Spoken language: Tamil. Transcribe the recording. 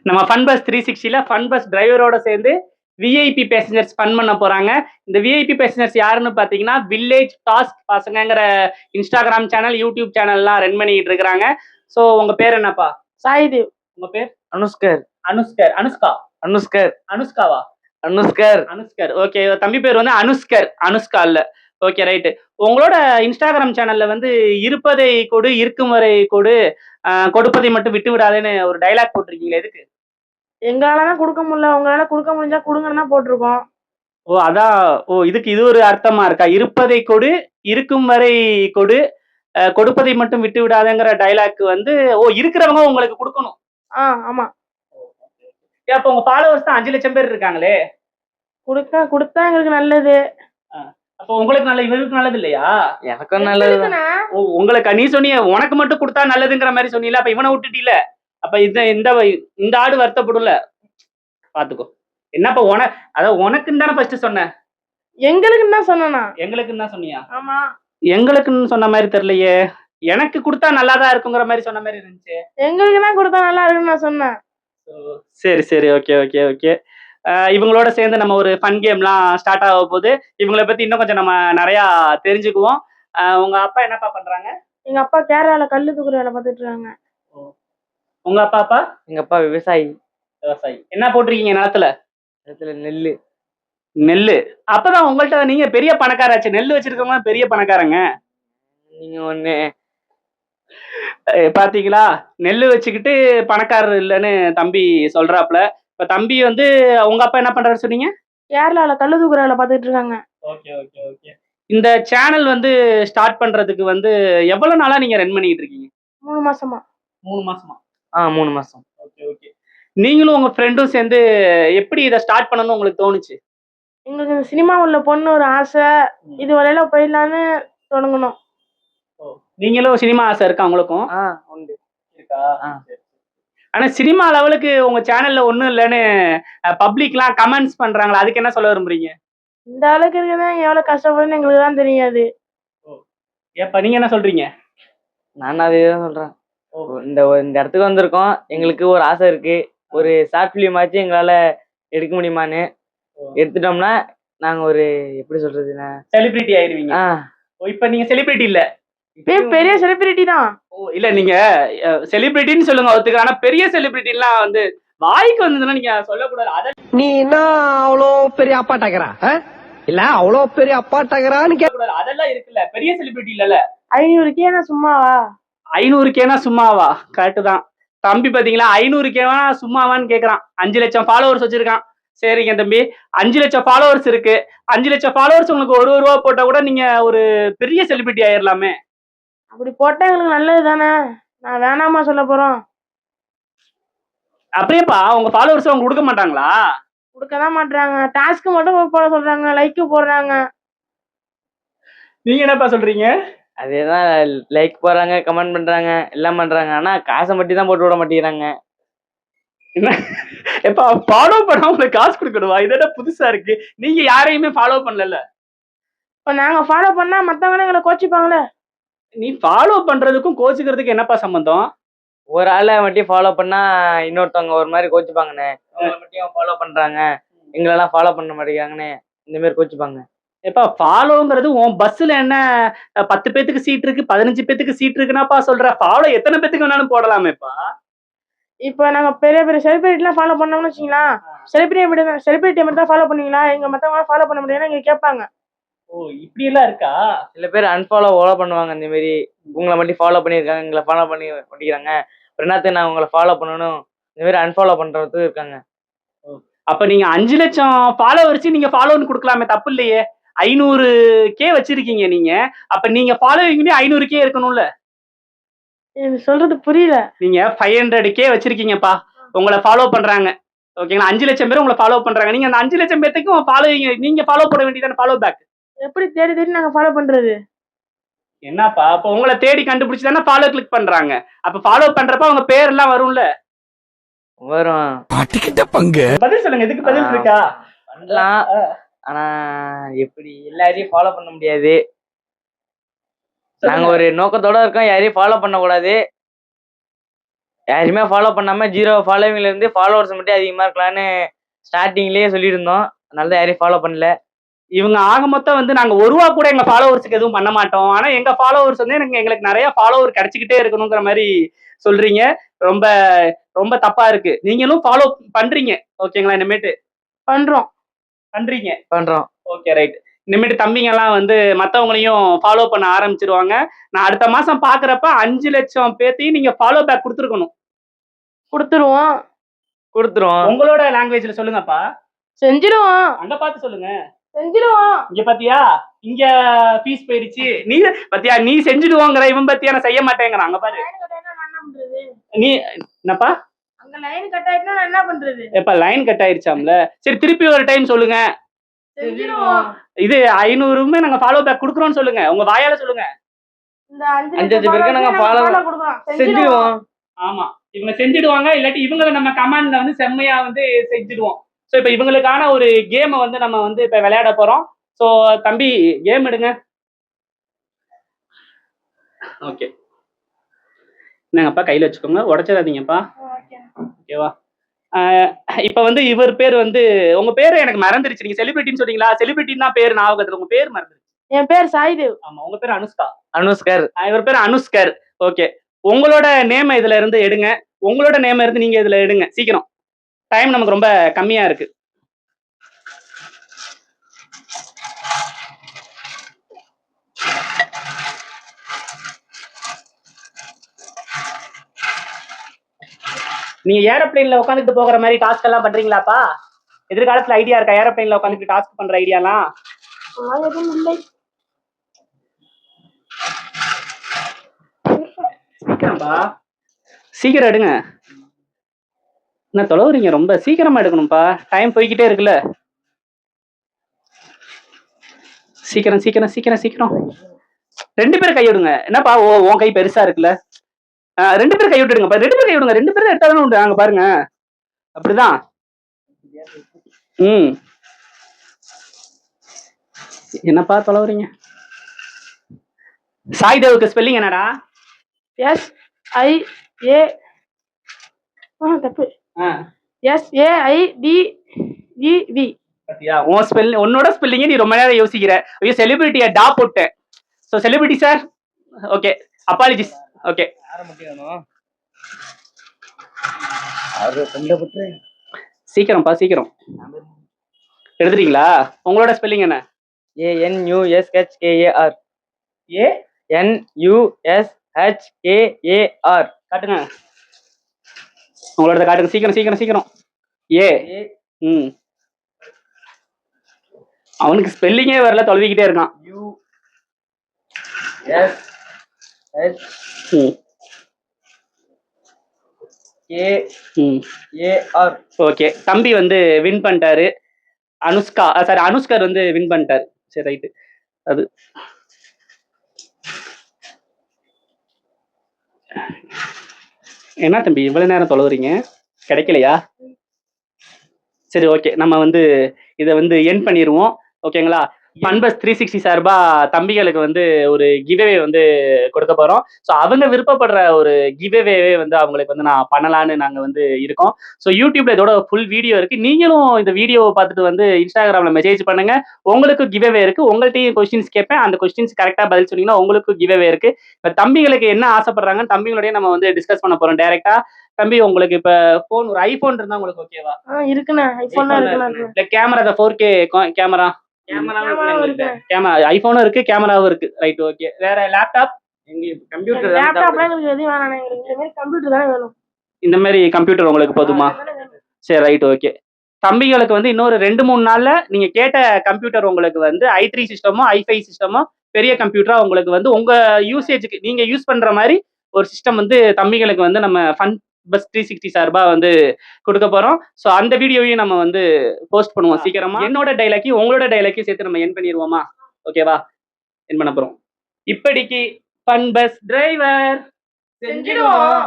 நம்ம ஃபன் பஸ் 360ல ஃபன் பஸ் டிரைவரோட சேர்ந்து விஐபி பேசஞ்சர்ஸ் ஃபன் பண்ண போறாங்க. இந்த விஐபி பேசஞ்சர்ஸ் யாருன்னு பார்த்தீங்கன்னா, வில்லேஜ் டாஸ்க் பசங்கங்கிற இன்ஸ்டாகிராம் சேனல், யூடியூப் சேனல்லாம் ரன் பண்ணிட்டு இருக்கிறாங்க. ஸோ உங்க பேர் என்னப்பா? சாய்தேவ். உங்க பேர்? அனுஷ்கர். அனுஷ்கர். அனுஷ்கா? அனுஷ்கர். அனுஷ்காவா? அனுஷ்கர். அனுஷ்கர். ஓகே. தம்பி பேர் வந்து அனுஷ்கர். அனுஷ்கா இல்ல. Okay right. உங்களோட இன்ஸ்டாகிராம் சேனல்ல வந்து இருப்பதை கொடு, இருக்கும் வரை கொடு, கொடுப்பதை மட்டும் விட்டு விடாதேன்னு ஒரு டயலாக் போட்டிருக்கீங்களே எதுக்கு? எங்களால தான் கொடுக்க முடியல, உங்களால கொடுக்க முடிஞ்சா கொடுங்கன்னு தான் போட்டிருக்கோம். ஓ அதான். ஓ இதுக்கு இது ஒரு அர்த்தமா இருக்கா? இருப்பதை கொடு, இருக்கும் வரை கொடு, கொடுப்பதை மட்டும் விட்டு விடாதேங்கிற டயலாக் வந்து இருக்கிறவங்க உங்களுக்கு கொடுக்கணும். ஆமா. அப்ப உங்க ஃபாலோவர்ஸ் தான் 5 லட்சம் பேர் இருக்காங்களே. கொடுத்தா எங்களுக்கு நல்லது. அப்போ உங்களுக்கு நல்லது, இவருக்கு நல்லது இல்லையா? எனக்கும் நல்லது. உங்களுக்கு நீ சொன்னிய உனக்கு மட்டும் கொடுத்தா நல்லதுங்கிற மாதிரி சொன்னீல, அப்ப இவனை விட்டுட்டீல. அப்ப இந்த ஆடு வருத்தப்படும்ல. பாத்துக்கோ. என்னப்பா அதாவது உனக்குன்னு தானே ஃபர்ஸ்ட் சொன்னேன். எங்களுக்குன்னு தான் சொன்னா. எங்களுக்குன்னு தான் சொன்னியா? ஆமா. எங்களுக்குன்னு சொன்ன மாதிரி தெரியலையே. எனக்கு கொடுத்தா நல்லாதான் இருக்குங்கிற மாதிரி சொன்ன மாதிரி இருந்துச்சு. எங்களுக்கு தான் கொடுத்தா நல்லா இருக்குன்னு நான் சொன்னேன். சரி. ஓகே. இவங்களோட சேர்ந்து நம்ம ஒரு ஃபன் கேம்லாம் ஸ்டார்ட் ஆக போகுது. இவங்களை பத்தி இன்னும் கொஞ்சம் நம்ம நிறைய தெரிஞ்சுக்குவோம். உங்க அப்பா என்னப்பா பண்றாங்க? எங்க அப்பா கேரளால கல்லு தூக்குற வேலை பார்த்துட்டு இருக்காங்க. உங்க அப்பா? எங்க அப்பா விவசாயி. என்ன போட்டிருக்கீங்க நிலத்துல? நெல்லு. அப்பதான் உங்கள்ட்ட நீங்க பெரிய பணக்காராச்சு. நெல்லு வச்சிருக்கவங்க பெரிய பணக்காரங்க. நீங்க ஒண்ணு பாத்தீங்களா? நெல்லு வச்சுக்கிட்டு பணக்காரர் இல்லைன்னு தம்பி சொல்றாப்ல. இப்ப தம்பி வந்து உங்க அப்பா என்ன பண்றாரு சொன்னீங்க? கேரளால கல்லு தூக்குற வேலை பார்த்துட்டு இருக்காங்க. ஓகே. இந்த சேனல் வந்து ஸ்டார்ட் பண்றதுக்கு வந்து எவ்வளவு நாளா நீங்க ரன் பண்ணிட்டு இருக்கீங்க? 3 மாசமா. 3 மாசமா? 3 மாசம். ஓகே. நீங்களும் உங்க ஃப்ரெண்டும் சேர்ந்து எப்படி இதை ஸ்டார்ட் பண்ணணும்னு உங்களுக்கு தோணுச்சு? எங்களுக்கு இந்த சினிமா உள்ள பொண்ணு ஒரு ஆசை. இது வரையில போயிடலான்னு தொடங்கணும். நீங்களும் சினிமா ஆசை இருக்கா உங்களுக்கும்? உண்டு. இருக்கா? ஆனா சினிமா லெவலுக்கு உங்க சேனல்ல ஒண்ணும் இல்லைன்னு பப்ளிக்லாம் கமெண்ட்ஸ் பண்றாங்களா, அதுக்கு என்ன சொல்ல விரும்புறீங்க? இந்த அளவுக்கு இருக்குதான் எவ்வளவு கஷ்டப்படுன்னு எங்களுக்கு தான் தெரியாது. ஏப்பா நீங்க என்ன சொல்றீங்க? நான் அதேதான் சொல்றேன். இந்த இடத்துக்கு வந்திருக்கோம். எங்களுக்கு ஒரு ஆசை இருக்கு. ஒரு ஷார்ட் பிலிம் ஆச்சு எங்களால எடுக்க முடியுமான்னு. எடுத்துட்டோம்னா நாங்க ஒரு எப்படி சொல்றதுன்னா செலிபிரிட்டி ஆயிருவீங்க. இப்ப நீங்க செலிபிரிட்டி இல்ல, பெரிய செலிபிரிட்டி தான். இல்ல நீங்க செலிபிரிட்டின்னு சொல்லுங்க ஒத்துக்க. ஆனா பெரிய செலிபிரிட்டிலாம் வந்து வாய்க்கு வந்ததுன்னா நீங்க சொல்லக்கூடாது. நீ என்ன அவ்வளோ பெரிய அப்பாட்டாக்கிறா இல்ல அவ்வளோ பெரிய அப்பாட்டாக்கிறான்னு கேட்கக்கூடாது. அதெல்லாம் இருக்குல்ல, பெரிய செலிபிரிட்டி இல்லல. 500K சும்மாவா? 500K சும்மாவா? கரெக்ட் தான் தம்பி. பாத்தீங்களா 500K சும்மாவான்னு கேக்குறான். 5 லட்சம் ஃபாலோவர்ஸ் வச்சிருக்கான். சரிங்க தம்பி, 5 லட்சம் ஃபாலோவர்ஸ் இருக்கு. 5 லட்சம் ஃபாலோவர்ஸ் உங்களுக்கு ஒரு ரூபா போட்டா கூட நீங்க ஒரு பெரிய செலிபிரிட்டி ஆயிரலாமே. அப்படி போட்டா எங்களுக்கு நல்லது தானே. நான் வேணாமா சொல்ல போறோம்? அப்படியேப்பா உங்க ஃபாலோவர்ஸ் அவங்க கொடுக்க மாட்டாங்களா? கொடுக்கதான் மாட்டாங்க. டாஸ்க் மட்டும் போட சொல்றாங்க, லைக் போடுறாங்க. நீங்க என்னப்பா சொல்றீங்க? அதேதான், லைக் போடுறாங்க, கமெண்ட் பண்றாங்க, எல்லாம் பண்றாங்க. ஆனா காசை மட்டும் தான் போட்டு விட மாட்டேங்கிறாங்க. என்ன எப்பா ஃபாலோ பண்ணா உங்களுக்கு காசு கொடுக்கணுமா? இதோட புதுசா இருக்கு. நீங்க யாரையுமே ஃபாலோ பண்ணல. இப்ப நாங்க ஃபாலோ பண்ணா மத்தவங்க எங்களை கோச்சிப்பாங்களே. நீ ஃபாலோ பண்றதுக்கும் கோச்சிக்கிறதுக்கு என்னப்பா சம்பந்தம்? ஒரு ஆளை மட்டும் ஃபாலோ பண்ணா இன்னொருத்தவங்க ஒரு மாதிரி கோச்சிப்பாங்கண்ணே. அவங்களை மட்டும் ஃபாலோ பண்றாங்க, எங்களெல்லாம் ஃபாலோ பண்ண மாட்டேங்கிறாங்கன்னு இந்த மாதிரி கோச்சிப்பாங்க. எப்பா ஃபாலோங்கிறது உன் பஸ்ல என்ன 10 பேத்துக்கு சீட் இருக்கு, 15 பேத்துக்கு சீட் இருக்குன்னாப்பா சொல்ற. ஃபாலோ எத்தனை பேத்துக்கு வேணாலும் போடலாமேப்பா. இப்ப நாங்க பெரிய செலிபிரிட்டி எல்லாம் ஃபாலோ பண்ணோம்னு வச்சுங்களா, செலிபிரிட்டி மட்டும் தான் ஃபாலோ பண்ணுவீங்களா, எங்க மத்தவங்க ஃபாலோ பண்ண முடியாது எங்க கேட்பாங்க. இப்படி எல்லாம் இருக்கா? சில பேர் அன்ஃபாலோ பண்ணுவாங்க. இந்த மாதிரி உங்களை மட்டும் ஃபாலோ பண்ணியிருக்காங்க, எங்களை ஃபாலோ பண்ணி பண்ணிக்கிறாங்க, என்னத்துக்கு நான் உங்களை ஃபாலோ பண்ணணும், இந்த மாதிரி அன்ஃபாலோ பண்றது இருக்காங்க. அப்ப நீங்க 5 லட்சம் ஃபாலோவர்ஸ் நீங்க ஃபாலோன்னு கொடுக்கலாமே, தப்பு இல்லையே. 500K வச்சிருக்கீங்க நீங்க. அப்ப நீங்க ஃபாலோவிங்லயே 500K இருக்கணும்ல. எனக்கு சொல்றது புரியல. நீங்க 500K வச்சிருக்கீங்கப்பா, உங்களை ஃபாலோ பண்றாங்க. ஓகேங்களா? 5 லட்சம் பேர் உங்களை ஃபாலோ பண்றாங்க. நீங்க அந்த 5 லட்சம் பேத்துக்கும் ஃபாலோவிங் நீங்க ஃபாலோ பண்ண வேண்டியதான. ஃபாலோ பேக் எப்படி தேடி நாங்க ஃபாலோ பண்றது? என்னப்பா அப்ப உங்களை தேடி கண்டுபிடிச்சு தானே ஃபாலோ கிளிக் பண்றாங்க. அப்ப ஃபாலோ பண்றப்ப உங்க பேர் எல்லாம் வரும்ல. வரும். பதில் சொல்லுங்க. இதுக்கு பதில் இருக்கா? பண்ணலாம். ஆனா எப்படி எல்லாரையும் ஃபாலோ பண்ண முடியாது. நாங்க ஒரு நோக்கத்தோட இருக்கோம், யாரையும் ஃபாலோ பண்ண கூடாது. யாருமே ஃபாலோ பண்ணாம 0 ஃபாலோவிங்ல இருந்து ஃபாலோவர்ஸ் மட்டும் அதிகமா இருக்கலாம்னு ஸ்டார்டிங்லயே சொல்லியிருந்தோம். அதனால தான் யாரையும் ஃபாலோ பண்ணல. இவங்க ஆக மொத்தம் வந்து நாங்க ஒரு ரூபா கூட எங்க ஃபாலோவர்ஸ்க்கு எதுவும் பண்ண மாட்டோம். ஆனா எங்க ஃபாலோவர்ஸ் வந்து எங்களுக்கு நிறைய ஃபாலோவர் கிடைச்சிக்கிட்டே இருக்கணுங்கிற மாதிரி சொல்றீங்க. ரொம்ப ரொம்ப தப்பா இருக்கு. நீங்களும் ஃபாலோ பண்றீங்க ஓகேங்களா? இனிமேட்டு பண்றோம். பண்றோம். Okay right. இனிமேட்டு தம்பிங்க எல்லாம் வந்து மத்தவங்களையும் ஃபாலோ பண்ண ஆரம்பிச்சிருவாங்க. நான் அடுத்த மாசம் பாக்குறப்ப 5 லட்சம் பேத்தையும் நீங்க ஃபாலோ பேக் கொடுத்துருக்கணும். கொடுத்துருவோம். உங்களோட லாங்குவேஜ்ல சொல்லுங்கப்பா. செஞ்சிருவோம். அங்க பார்த்து சொல்லுங்க. செஞ்சிருவோம். இங்க பாத்தியா, இங்க ஃபீஸ் போயிடுச்சு. நீ பாத்தியா, நீ செஞ்சுடுவோங்கிற, இவன் பாத்தியா நான் செய்ய மாட்டேங்கிறான். அங்க பாரு. நீ என்னப்பா? அங்க லைன் கட் ஆயிடுச்சுனா நான் என்ன பண்றது? எப்ப லைன் கட் ஆயிருச்சாம்ல? சரி திருப்பி ஒரு டைம் சொல்லுங்க. செஞ்சிருவோம். இது 500மே நாங்க ஃபாலோ பேக் குடுக்குறோம்னு சொல்லுங்க. உங்க வாயால சொல்லுங்க. இந்த 5 லட்சம் பேருக்கு நாங்க ஃபாலோ கொடுக்கிறோம். செஞ்சிடுவோம். ஆமா, இவங்க செஞ்சிடுவாங்க. இல்லாட்டி இவங்களை நம்ம கமாண்ட்ல வந்து செம்மையா வந்து செஞ்சிடுவோம். சோ இப்ப இவங்களுக்கான ஒரு கேமை வந்து நம்ம வந்து இப்ப விளையாட போறோம். சோ தம்பி கேம் எடுங்க. ஓகே, என்னங்கப்பா கையில வச்சுக்கோங்க, உடைச்சிடாதீங்கப்பா. ஓகேவா? இப்ப வந்து இவர் பேர் வந்து, உங்க பேரு எனக்கு மறந்துருச்சு. நீங்க செலிபிரிட்டின்னு சொன்னீங்களா? செலிபிரிட்டின்னு தான் பேர் ஞாபகத்துல, உங்க பேர் மறந்துருச்சு. என் பேர் சாய்தேவ். ஆமா, உங்க பேர் அனுஷ்கா. அனுஷ்கர். இவர் பேர் அனுஷ்கர். ஓகே, உங்களோட நேம் இதுல இருந்து எடுங்க. உங்களோட நேம் இருந்து நீங்க இதுல எடுங்க சீக்கிரம். டைம் நமக்கு ரொம்ப கம்மியா இருக்கு. நீங்க ஏரோப்ளேன்ல உட்காந்துட்டு போகிற மாதிரி டாஸ்க் எல்லாம் பண்றீங்களாப்பா? எதிர்காலத்துல ஐடியா இருக்கா ஏரோப்ளேன்ல உட்காந்துட்டு டாஸ்க் பண்ற ஐடியாலாம்? எதுவும் இல்லை. சீக்கிரம்பா, சீக்கிரம் எடுங்க. என்ன தொலைவுறீங்க? ரொம்ப சீக்கிரமா எடுக்கணும்ப்பா, டைம் போய்கிட்டே இருக்குல்ல. சீக்கிரம் சீக்கிரம் சீக்கிரம் சீக்கிரம். 2 பேரும் கை விடுங்க. என்னப்பா உன் கை பெருசா இருக்குல்ல? 2 பேரும் கை விட்டுடுங்கப்பா. 2 பேரும் கை விடுங்க. 2 பேரும் எடுத்தாலும் உண்டு. அங்க பாருங்க, அப்படிதான். என்னப்பா தொலைவுறீங்க? சாய்தேவுக்கு ஸ்பெல்லிங் என்னடா? SIA தப்பு. SAIDEV. பாத்தியா, உன்னோட ஸ்பெல்லிங்க நீ ரொம்ப நேரம் யோசிக்கிற. ஐயோ, செலிபிரிட்டியா டா போட்டேன். So celebrity sir, okay, apologies. Okay, சீக்கிரம்ப்பா சீக்கிரம் எடுத்துட்டீங்களா? உங்களோட ஸ்பெல்லிங் என்ன? ANUSHKAR. ANUSHKAR. காட்டுங்க, உங்களோட காட்டுங்க. சீக்கிரம் சீக்கிரம் சீக்கிரம். அவனுக்கு ஸ்பெல்லிங்கே வரல, தொலைவிக்கிட்டே இருக்கான். USHKAR. ஓகே, தம்பி வந்து வின் பண்ணிட்டாரு. அனுஷ்கர் வந்து வின் பண்ணிட்டாரு. சரி ரைட்டு. அது என்ன தம்பி இவ்வளவு நேரம் தொலைவுறீங்க? கிடைக்கலையா? சரி ஓகே, நம்ம வந்து இதை வந்து எண்ட் பண்ணிடுவோம். ஓகேங்களா? ஃபன்பஸ் 360 சார்பா தம்பிகளுக்கு வந்து ஒரு கிவ்அவே வந்து கொடுக்க போறோம். ஸோ அவங்க விருப்பப்படுற ஒரு கிவ்அவே வந்து அவங்களுக்கு வந்து நான் பண்ணலான்னு நாங்க வந்து இருக்கோம். ஸோ யூடியூப்ல இதோட ஃபுல் வீடியோ இருக்கு. நீங்களும் இந்த வீடியோவை பார்த்துட்டு வந்து இன்ஸ்டாகிராம்ல மெசேஜ் பண்ணுங்க. உங்களுக்கு கிவ்அவே இருக்கு. உங்கள்கிட்டயும் கொஸ்டின்ஸ் கேட்பேன். அந்த கொஸ்டின்ஸ் கரெக்டா பதில் சொன்னீங்கன்னா உங்களுக்கு கிவ்அவே இருக்கு. இப்ப தம்பிகளுக்கு என்ன ஆசைப்படுறாங்க தம்பிகளோடய நம்ம வந்து டிஸ்கஸ் பண்ண போறோம் டைரக்டா. தம்பி, உங்களுக்கு இப்ப போன், ஒரு ஐபோன் இருந்தா உங்களுக்கு ஓகேவா? இருக்குண்ணா, ஐபோன் இருக்குண்ணா. இல்ல கேமரா, 4K கேமரா, ஐபோனும் இருக்கு, கேமராவும் இருக்கு. Right, okay. வேற லேப்டாப், கம்ப்யூட்டர். கம்ப்யூட்டர் தானே வேணும். இந்த மாதிரி கம்ப்யூட்டர் உங்களுக்கு போதுமா? சரி ரைட், ஓகே. தம்பிகளுக்கு வந்து இன்னொரு 2-3 நாள்ல நீங்க கேட்ட கம்ப்யூட்டர் உங்களுக்கு வந்து i3 சிஸ்டமோ i5 சிஸ்டமோ பெரிய கம்ப்யூட்டரா உங்களுக்கு வந்து உங்க யூசேஜுக்கு நீங்க யூஸ் பண்ற மாதிரி ஒரு சிஸ்டம் வந்து தம்பிகளுக்கு வந்து நம்ம ஃபன்பஸ் 360 சார்பா வந்து கொடுக்க போறோம். ஸோ அந்த வீடியோவையும் நம்ம வந்து போஸ்ட் பண்ணுவோம் சீக்கிரமா. என்னோட டைலாக்கையும் உங்களோட டைலாக்கையும் சேர்த்து நம்ம என் பண்ணிடுவோமா? ஓகேவா? என் பண்ண போறோம். இப்படிக்கு ஃபன்பஸ் டிரைவர் செஞ்சிடுவோம்.